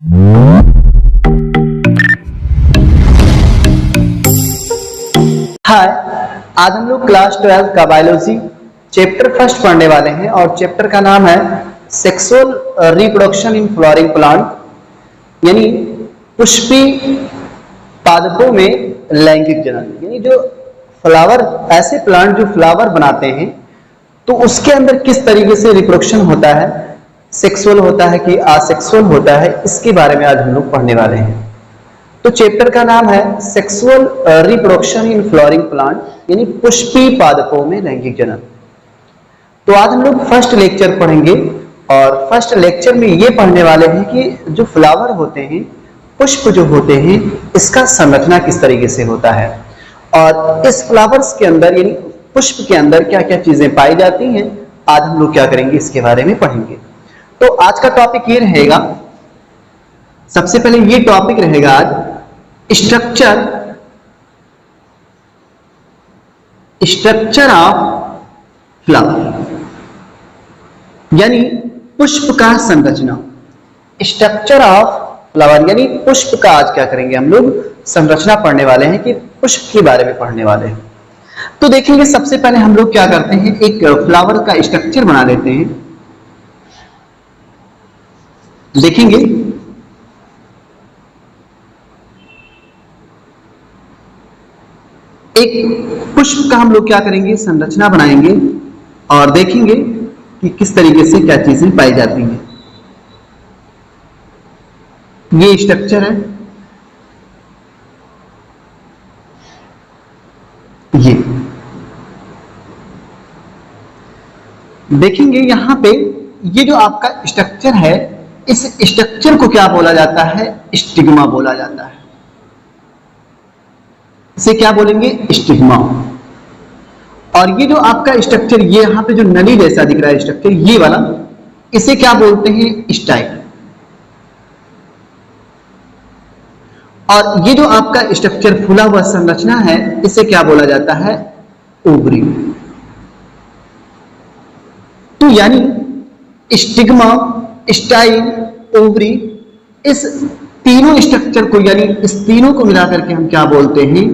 हाय, आज हम लोग क्लास 12 का बायोलॉजी चैप्टर फर्स्ट पढ़ने वाले हैं और चैप्टर का नाम है sexual reproduction in flowering plant, यानी पुष्पी पादपों में लैंगिक जनन। यानी जो फ्लावर, ऐसे प्लांट जो फ्लावर बनाते हैं तो उसके अंदर किस तरीके से रिप्रोडक्शन होता है, सेक्सुअल होता है कि असेक्सुअल होता है, इसके बारे में आज हम लोग पढ़ने वाले हैं। तो चैप्टर का नाम है sexual reproduction in flowering plant, यानी पुष्पी पादपों में लैंगिक जनन। तो आज हम लोग फर्स्ट लेक्चर पढ़ेंगे और फर्स्ट लेक्चर में ये पढ़ने वाले हैं कि जो फ्लावर होते हैं, पुष्प जो होते हैं, इसका संरचना किस तरीके से होता है और इस फ्लावर्स के अंदर यानी पुष्प के अंदर क्या क्या चीजें पाई जाती हैं, आज हम लोग क्या करेंगे इसके बारे में पढ़ेंगे। तो आज का टॉपिक ये रहेगा, सबसे पहले ये टॉपिक रहेगा आज स्ट्रक्चर ऑफ फ्लावर, यानी पुष्प का संरचना। स्ट्रक्चर ऑफ फ्लावर यानी पुष्प का आज क्या करेंगे हम लोग संरचना पढ़ने वाले हैं कि पुष्प के बारे में पढ़ने वाले हैं। तो देखेंगे सबसे पहले हम लोग क्या करते हैं, एक फ्लावर का स्ट्रक्चर बना लेते हैं। देखेंगे एक पुष्प का हम लोग क्या करेंगे संरचना बनाएंगे और देखेंगे कि किस तरीके से क्या चीजें पाई जाती हैं। ये स्ट्रक्चर है, ये देखेंगे यहां पे ये जो आपका स्ट्रक्चर है, इस स्ट्रक्चर को क्या बोला जाता है, स्टिग्मा बोला जाता है। इसे क्या बोलेंगे, स्टिग्मा। और ये जो आपका स्ट्रक्चर, ये यहां पे जो नली जैसा दिख रहा है स्ट्रक्चर, ये वाला, इसे क्या बोलते हैं, स्टाइल। और ये जो आपका स्ट्रक्चर फूला हुआ संरचना है, इसे क्या बोला जाता है, ओवरी। तो यानी स्टिग्मा, स्टाइल, ओवरी, इस तीनों स्ट्रक्चर को यानी इस तीनों को मिलाकर के हम क्या बोलते हैं,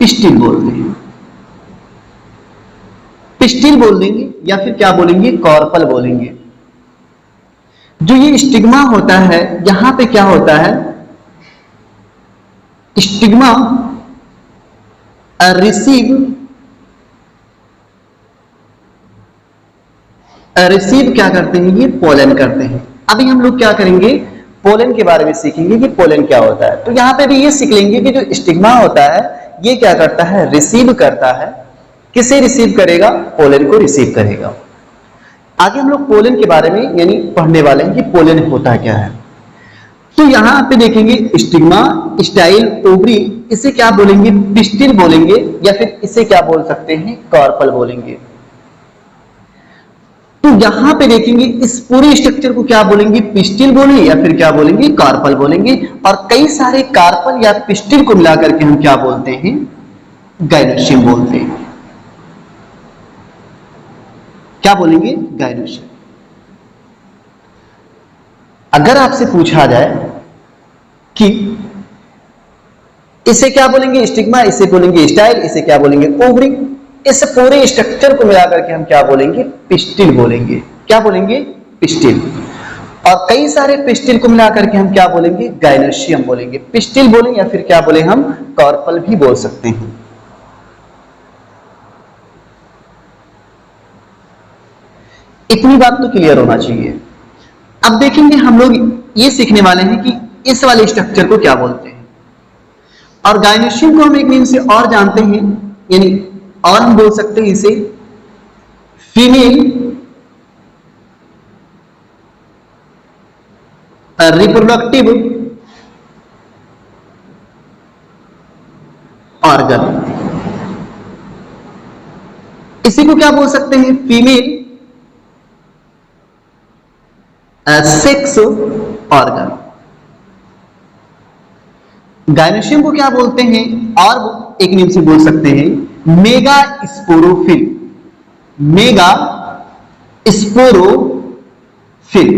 पिस्टिल बोलते हैं। पिस्टिल बोल देंगे या फिर क्या बोलेंगे, कॉर्पल बोलेंगे। जो ये स्टिग्मा होता है, यहां पे क्या होता है, स्टिग्मा रिसीव क्या करते हैं, ये पोलन करते हैं। अभी हम लोग क्या करेंगे, पोलन के बारे में सीखेंगे कि पोलन क्या होता है। तो यहां पे भी ये सीख लेंगे कि जो स्टिग्मा होता है ये क्या करता है, रिसीव करता है। किसे रिसीव करेगा, पोलन को रिसीव करेगा। आगे हम लोग पोलन के बारे में यानी पढ़ने वाले हैं कि पोलन होता क्या है। तो यहां पे देखेंगे स्टिग्मा, स्टाइल, ओवरी, इसे क्या बोलेंगे, पिस्टिल बोलेंगे या फिर इसे क्या बोल सकते हैं, कॉर्पल बोलेंगे। तो यहां पे देखेंगे इस पूरे स्ट्रक्चर को क्या बोलेंगे, पिस्टिल बोलेंगे या फिर क्या बोलेंगे, कार्पल बोलेंगे। और कई सारे कार्पल या पिस्टिल को मिलाकर के हम क्या बोलते हैं, गाइनोशियम बोलते हैं। क्या बोलेंगे, गाइनोशियम। अगर आपसे पूछा जाए कि इसे क्या बोलेंगे, स्टिग्मा, इसे बोलेंगे स्टाइल, इसे क्या बोलेंगे, ओवरी, इस पूरे स्ट्रक्चर को मिलाकर के हम क्या बोलेंगे, पिस्टिल बोलेंगे। क्या बोलेंगे, पिस्टिल। और कई सारे पिस्टिल को मिलाकर के हम क्या बोलेंगे, गाइनोशियम बोलेंगे। पिस्टिल बोलें या फिर क्या बोले हम, कॉर्पल भी बोल सकते हैं। इतनी बात तो क्लियर होना चाहिए। अब देखेंगे हम लोग ये सीखने वाले हैं कि इस वाले स्ट्रक्चर को क्या बोलते हैं। और गाइनोशियम को हम एक नेम से और जानते हैं, यानी और हम बोल सकते हैं इसे फीमेल रिप्रोडक्टिव ऑर्गन। इसी को क्या बोल सकते हैं, फीमेल सेक्स ऑर्गन। गाइनोशियम को क्या बोलते हैं, और एक नेम से बोल सकते हैं, मेगा स्पोरोफिल। मेगा स्पोरोफिल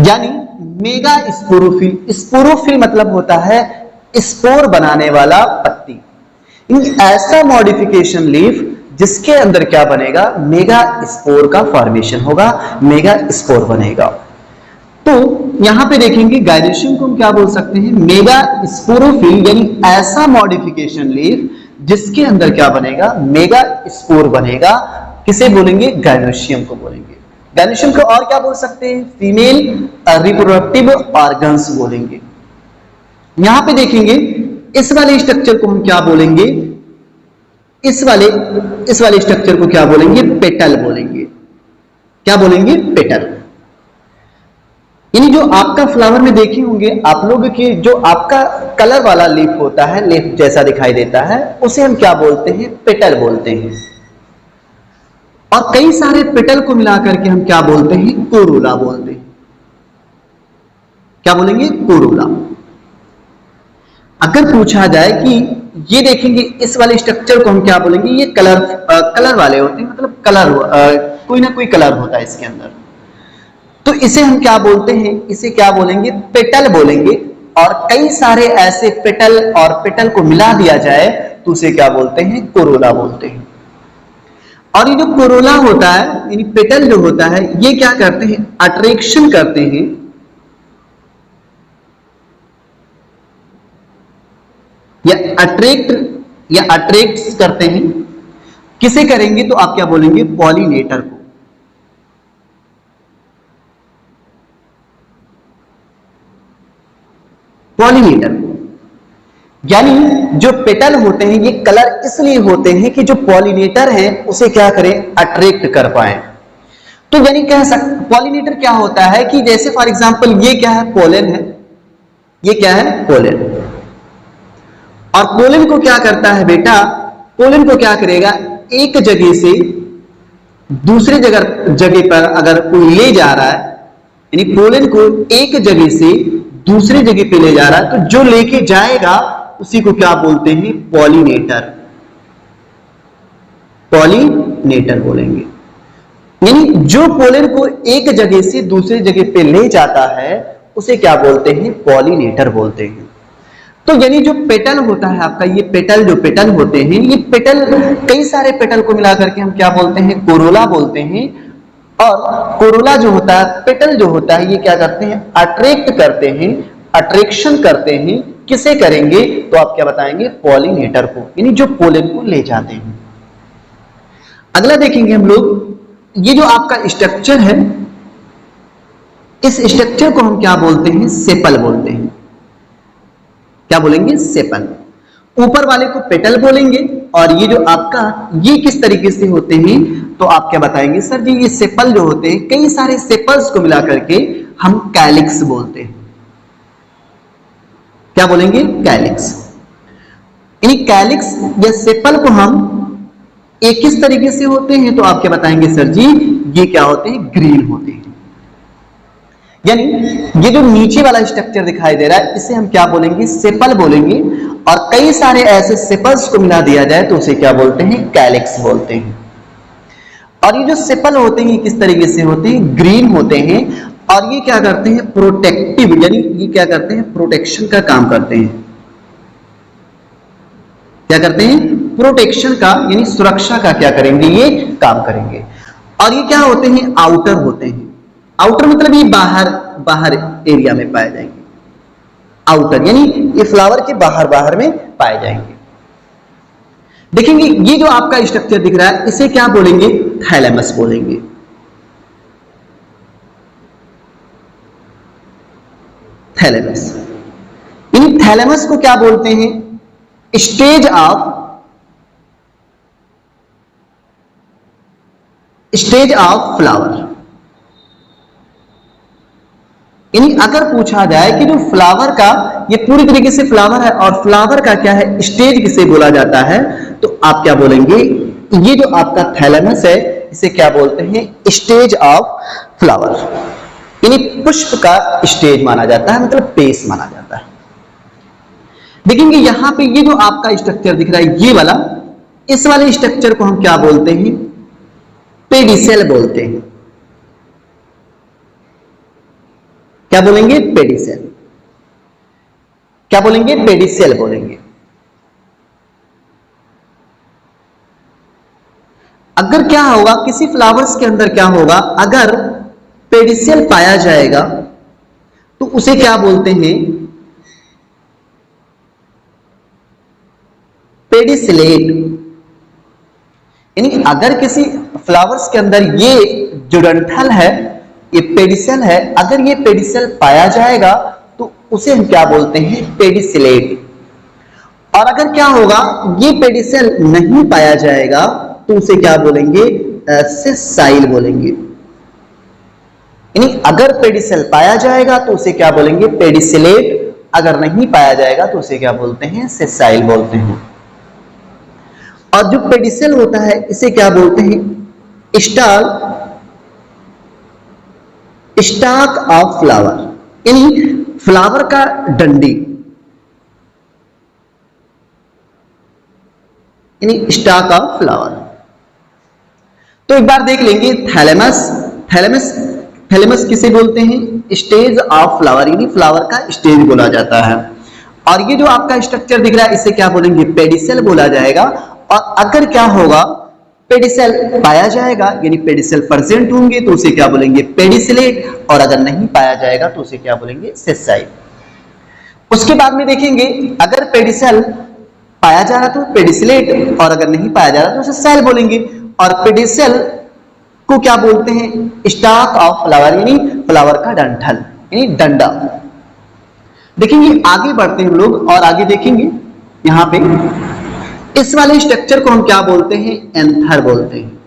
यानी मेगा स्पोरोफिल। स्पोरोफिल मतलब होता है स्पोर बनाने वाला पत्ती। ऐसा मॉडिफिकेशन लीफ जिसके अंदर क्या बनेगा, मेगा स्पोर का फॉर्मेशन होगा, मेगा स्पोर बनेगा। तो यहां पे देखेंगे गायनेशियम को हम क्या बोल सकते हैं, मेगा स्पोरोफिल, यानी ऐसा मॉडिफिकेशन लीफ जिसके अंदर क्या बनेगा, मेगा स्पोर बनेगा। किसे बोलेंगे, गायनेशियम को बोलेंगे। गायनेशियम को और क्या बोल सकते हैं, फीमेल रिप्रोडक्टिव ऑर्गन्स बोलेंगे। यहां पे देखेंगे इस वाले स्ट्रक्चर को हम क्या बोलेंगे, इस वाले स्ट्रक्चर को क्या बोलेंगे, पेटल बोलेंगे। क्या बोलेंगे, पेटल। यानी जो आपका फ्लावर में देखे होंगे आप लोग कि जो आपका कलर वाला लीफ होता है, लीफ जैसा दिखाई देता है, उसे हम क्या बोलते हैं, पेटल बोलते हैं। और कई सारे पेटल को मिलाकर के हम क्या बोलते हैं, कोरोला बोलते हैं। क्या बोलेंगे, कोरोला। अगर पूछा जाए कि ये देखेंगे इस वाले स्ट्रक्चर को हम क्या बोलेंगे, ये कलर वाले होते हैं, मतलब कलर कोई ना कोई कलर होता है इसके अंदर, तो इसे हम क्या बोलते हैं, इसे क्या बोलेंगे, पेटल बोलेंगे। और कई सारे ऐसे पेटल और पेटल को मिला दिया जाए तो उसे क्या बोलते हैं, कोरोला बोलते हैं। और ये जो कोरोला होता है, यानी पेटल जो होता है, ये क्या करते हैं, अट्रैक्शन करते हैं, या अट्रैक्ट करते हैं। किसे करेंगे, तो आप क्या बोलेंगे, पॉलिनेटर को। पॉलिनेटर को, यानी जो पेटल होते हैं ये कलर इसलिए होते हैं कि जो पॉलिनेटर है उसे क्या करें, अट्रैक्ट कर पाए। तो यानी कह सकते पॉलिनेटर क्या होता है कि जैसे फॉर एग्जांपल ये क्या है, पोलन है, ये क्या है, पोलन। और पोलन को क्या करता है बेटा, पोलन को क्या करेगा, एक जगह से दूसरी जगह पर अगर कोई ले जा रहा है, यानी पोलन को एक जगह से दूसरी जगह पे ले जा रहा है, तो जो लेके जाएगा उसी को क्या बोलते हैं, पॉलिनेटर। पॉलिनेटर बोलेंगे। यानी जो पोलन को एक जगह से दूसरी जगह पे ले जाता है उसे क्या बोलते हैं, पॉलिनेटर बोलते हैं। तो यानी जो पेटल होता है आपका, ये पेटल जो पेटल होते हैं, ये पेटल कई सारे पेटल को मिलाकर के हम क्या बोलते हैं, कोरोला बोलते हैं। और कोरोला जो होता है, पेटल जो होता है, ये क्या करते हैं, अट्रैक्ट करते हैं, अट्रैक्शन करते हैं। किसे करेंगे, तो आप क्या बताएंगे, पॉलिनेटर को, यानी जो पोलन को ले जाते हैं। अगला देखेंगे हम लोग, ये जो आपका स्ट्रक्चर है, इस स्ट्रक्चर को हम क्या बोलते हैं, सेपल बोलते हैं। क्या बोलेंगे, सेपल। ऊपर वाले को पेटल बोलेंगे। और ये जो आपका, ये किस तरीके से होते हैं, तो आप क्या बताएंगे, सर जी ये सेपल जो होते हैं, कई सारे सेपल्स को मिला करके हम कैलिक्स बोलते हैं। क्या बोलेंगे, कैलिक्स। यानी कैलिक्स या सेपल को हम एक किस तरीके से होते हैं, तो आप क्या बताएंगे, सर जी ये क्या होते हैं, ग्रीन होते हैं। यानी ये जो नीचे वाला स्ट्रक्चर दिखाई दे रहा है, इसे हम क्या बोलेंगे, सेपल बोलेंगे। और कई सारे ऐसे सेपल्स को मिला दिया जाए तो उसे क्या बोलते हैं, कैलिक्स बोलते हैं। और ये जो सेपल होते हैं, किस तरीके से होते हैं, ग्रीन होते हैं। और ये क्या करते हैं, प्रोटेक्टिव, यानी ये क्या करते हैं, प्रोटेक्शन का काम करते हैं। क्या करते हैं, प्रोटेक्शन का, यानी सुरक्षा का क्या करेंगे, ये काम करेंगे। और ये क्या होते हैं, आउटर होते हैं। आउटर मतलब ये बाहर एरिया में पाए जाएंगे। आउटर यानी ये फ्लावर के बाहर में पाए जाएंगे। देखेंगे ये जो आपका स्ट्रक्चर दिख रहा है, इसे क्या बोलेंगे, थैलेमस बोलेंगे। थैलेमस, यानी थैलेमस को क्या बोलते हैं, स्टेज ऑफ फ्लावर। यानी अगर पूछा जाए कि जो फ्लावर का, ये पूरी तरीके से फ्लावर है और फ्लावर का क्या है, स्टेज किसे बोला जाता है, तो आप क्या बोलेंगे, ये जो आपका थैलेमस है इसे क्या बोलते हैं, स्टेज ऑफ फ्लावर। यानी पुष्प का स्टेज माना जाता है, मतलब बेस माना जाता है। देखेंगे यहां पे ये जो आपका स्ट्रक्चर दिख रहा है, ये वाला, इस वाले स्ट्रक्चर को हम क्या बोलते हैं, पेडिसेल बोलते हैं। क्या बोलेंगे? पेडिसेल। क्या बोलेंगे? पेडिसेल बोलेंगे। अगर क्या होगा, किसी फ्लावर्स के अंदर क्या होगा, अगर पेडिसेल पाया जाएगा तो उसे क्या बोलते हैं? पेडिसिलेट। यानी अगर किसी फ्लावर्स के अंदर ये जो डंठल है, ये पेडिसेल है, अगर ये पेडिसेल पाया जाएगा तो उसे हम क्या बोलते हैं? पेडिसिलेट। और अगर क्या होगा, ये पेडिसेल नहीं पाया जाएगा तो उसे क्या बोलेंगे? सेसाइल बोलेंगे। यानी अगर पेडिसेल पाया जाएगा तो उसे क्या बोलेंगे? पेडिसिलेट। अगर नहीं पाया जाएगा तो उसे क्या बोलते हैं? सेसाइल बोलते हैं। और जो पेडिसेल होता है इसे क्या बोलते हैं? स्टाक ऑफ फ्लावर, यानी फ्लावर का डंडी, यानी स्टाक ऑफ फ्लावर। तो एक बार देख लेंगे थैलेमस। थैलेमस किसे बोलते हैं? स्टेज ऑफ फ्लावर, यानी फ्लावर का स्टेज बोला जाता है। और ये जो आपका स्ट्रक्चर दिख रहा है इसे क्या बोलेंगे? पेडिसेल बोला जाएगा। और अगर क्या होगा, पेडिसेल पाया जाएगा यानी पेडिसेल प्रेजेंट होंगे तो उसे क्या बोलेंगे? पेडिसिलेट। और अगर नहीं पाया जाएगा तो उसे क्या बोलेंगे? सेसाइल। उसके बाद में देखेंगे, अगर पेडिसेल पाया जा रहा तो पेडिसिलेट, और अगर नहीं पाया जा रहा तो सेसाइल बोलेंगे। और पेडिसेल को क्या बोलते हैं? स्टाक ऑफ फ्लावर, यानी फ्लावर का डंठल, यानी डंडा। देखेंगे आगे बढ़ते हैं हम लोग और आगे देखेंगे, यहां पे इस वाले स्ट्रक्चर को हम क्या बोलते हैं? एंथर बोलते हैं।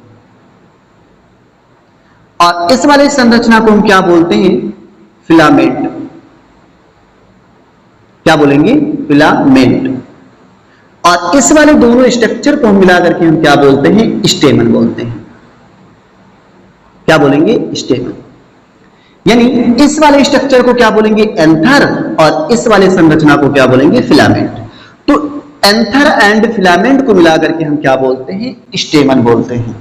और इस वाले संरचना को हम क्या बोलते हैं? फिलामेंट। क्या बोलेंगे? फिलामेंट। और इस वाले दोनों स्ट्रक्चर को हम मिलाकर के हम क्या बोलते हैं? स्टेमन बोलते हैं। क्या बोलेंगे? स्टेमन। यानी इस वाले स्ट्रक्चर को क्या बोलेंगे? एंथर। और इस वाले संरचना को क्या बोलेंगे? फिलामेंट। तो एंथर एंड फिलामेंट को मिलाकर के हम क्या बोलते हैं? स्टेमन बोलते हैं।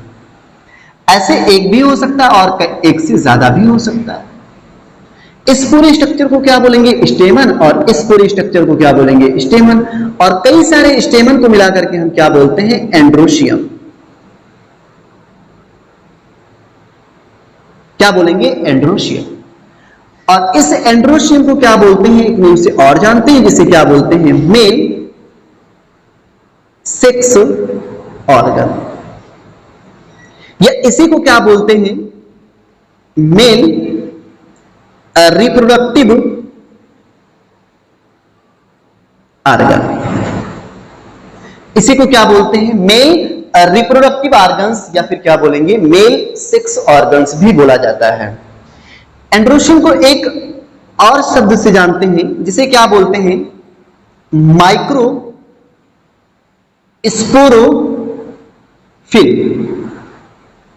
ऐसे एक भी हो सकता है और एक से ज्यादा भी हो सकता है। इस पूरे स्ट्रक्चर को क्या बोलेंगे? स्टेमन। और इस पूरे स्ट्रक्चर को क्या बोलेंगे? स्टेमन। और कई सारे स्टेमन को मिलाकर के हम क्या बोलते हैं? एंड्रोशियम। क्या बोलेंगे? एंड्रोशियम। और इस एंड्रोशियम को क्या बोलते हैं? एक नेम से और जानते हैं, जिसे क्या बोलते हैं? मेल सेक्स ऑर्गन, या इसी को क्या बोलते हैं? Male reproductive organ. इसी को क्या बोलते हैं? मेल रिप्रोडक्टिव ऑर्गन्स, या फिर क्या बोलेंगे? मेल सेक्स ऑर्गन्स भी बोला जाता है। एंड्रोशियम को एक और शब्द से जानते हैं, जिसे क्या बोलते हैं? Micro sporophyll.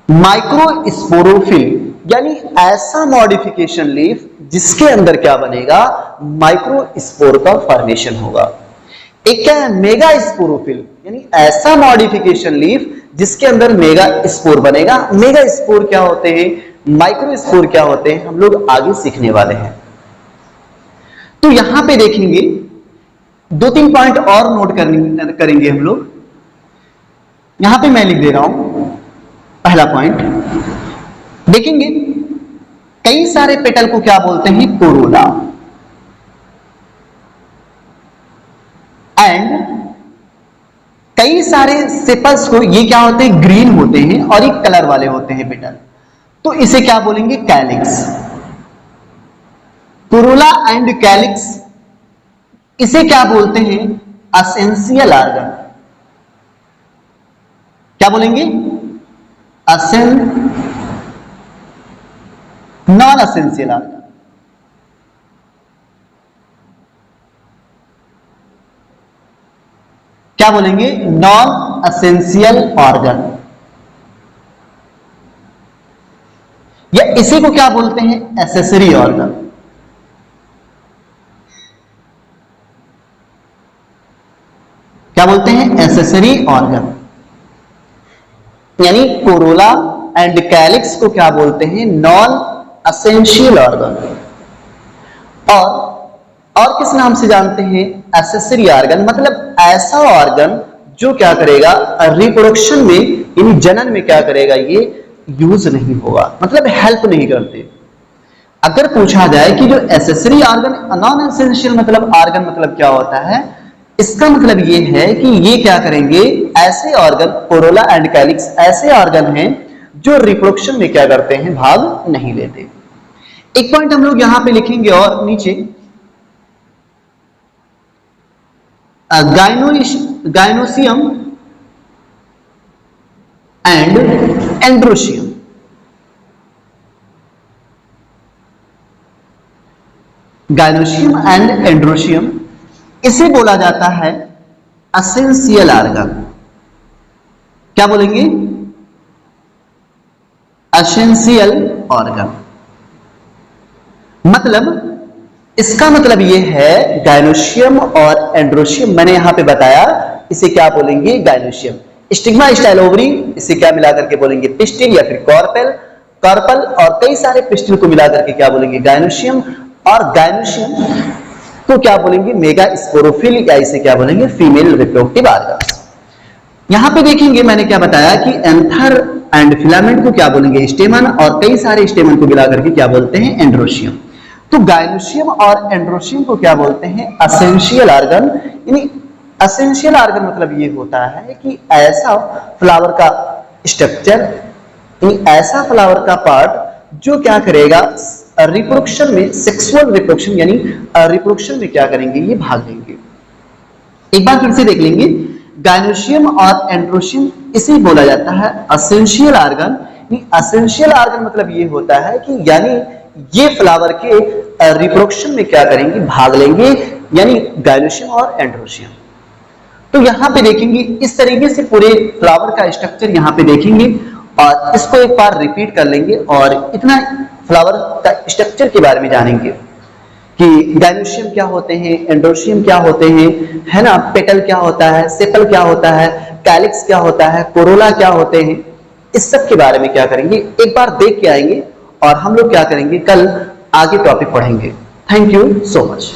माइक्रो स्पोरोफिल यानी ऐसा मॉडिफिकेशन लीफ जिसके अंदर क्या बनेगा? माइक्रो स्पोर का फॉर्मेशन होगा। एक क्या है? मेगा स्पोरोफिल, यानी ऐसा मॉडिफिकेशन लीफ जिसके अंदर मेगा स्पोर बनेगा। मेगा स्पोर क्या होते हैं? माइक्रो स्पोर क्या होते हैं? हम लोग आगे सीखने वाले हैं। तो यहां पे देखेंगे 2-3 पॉइंट और नोट करेंगे हम लोग। यहां पे मैं लिख दे रहा हूं पहला पॉइंट। देखेंगे कई सारे पेटल को क्या बोलते हैं? कोरोला। एंड कई सारे सेपल्स को, ये क्या होते हैं? ग्रीन होते हैं और एक कलर वाले होते हैं पेटल, तो इसे क्या बोलेंगे? कैलिक्स। कोरोला एंड कैलिक्स, इसे क्या बोलते हैं? Essential organ. क्या बोलेंगे? Non essential organ. क्या बोलेंगे? Non essential organ. या इसी को क्या बोलते हैं? Accessory organ. क्या बोलते हैं? Accessory organ. यानी कोरोला एंड कैलिक्स को क्या बोलते हैं? Non essential organ. और किस नाम से जानते हैं? एक्सेसरी ऑर्गन, मतलब ऐसा ऑर्गन जो क्या करेगा रिप्रोडक्शन में, यानी जनन में क्या करेगा, ये यूज नहीं होगा, मतलब हेल्प नहीं करते। अगर पूछा जाए कि जो एक्सेसरी ऑर्गन, नॉन एसेंशियल मतलब ऑर्गन मतलब क्या होता है, इसका मतलब ये है कि ये क्या करेंगे, ऐसे ऑर्गन, कोरोला एंड कैलिक्स ऐसे ऑर्गन हैं जो रिप्रोडक्शन में क्या करते हैं, भाग नहीं लेते। एक पॉइंट हम लोग यहां पे लिखेंगे और नीचे gynoecium and androecium. Gynoecium and androecium, इसे बोला जाता है एसेंशियल ऑर्गन। क्या बोलेंगे? Essential organ. मतलब इसका मतलब ये है गायनोशियम और एंड्रोशियम, मैंने यहां पे बताया इसे क्या बोलेंगे, गायनोशियम। स्टिग्मा स्टाइल ओवरी, इसे क्या मिलाकर के बोलेंगे, पिस्टिल या फिर कार्पल, और कई सारे पिस्टिल को मिलाकर के क्या बोलेंगे, गायनोशियम। और गायनोशियम को क्या बोलेंगे, मेगा स्पोरोफिल, या इसे क्या बोलेंगे, फीमेल रिप्रोडक्टिव ऑर्गन। यहां पे देखेंगे मैंने क्या बताया कि एंथर एंड फिलामेंट को क्या बोलेंगे, स्टेमन, और कई सारे स्टेमन को मिलाकर के क्या बोलते हैं, एंड्रोशियम। तो गायनोशियम और एंड्रोशियम को क्या बोलते हैं, एसेंशियल ऑर्गन। यानी एसेंशियल ऑर्गन मतलब ये होता है कि ऐसा फ्लावर का स्ट्रक्चर, ऐसा फ्लावर का पार्ट जो क्या करेगा रिप्रोडक्शन में, सेक्सुअल रिप्रोडक्शन यानी रिप्रोडक्शन में क्या करेंगे, ये भाग लेंगे। एक बार फिर से देख लेंगे, गायनोशियम और एंड्रोशियम इसे बोला जाता है एसेंशियल ऑर्गन। एसेंशियल ऑर्गन मतलब ये होता है कि यानी ये फ्लावर के रिप्रोडक्शन में क्या करेंगे, भाग लेंगे, यानी गायनोशियम और एंड्रोशियम। तो यहां पे देखेंगे इस तरीके से पूरे फ्लावर का स्ट्रक्चर यहां पे देखेंगे और इसको एक बार रिपीट कर लेंगे और इतना फ्लावर का स्ट्रक्चर के बारे में जानेंगे कि गायनोशियम क्या होते हैं, एंड्रोशियम क्या होते हैं, है ना, पेटल क्या होता है, सेपल क्या होता है, कैलिक्स क्या होता है, कोरोला क्या होते हैं, इस सब के बारे में क्या करेंगे, एक बार देख के आएंगे और हम लोग क्या करेंगे, कल आगे टॉपिक पढ़ेंगे। Thank you so much.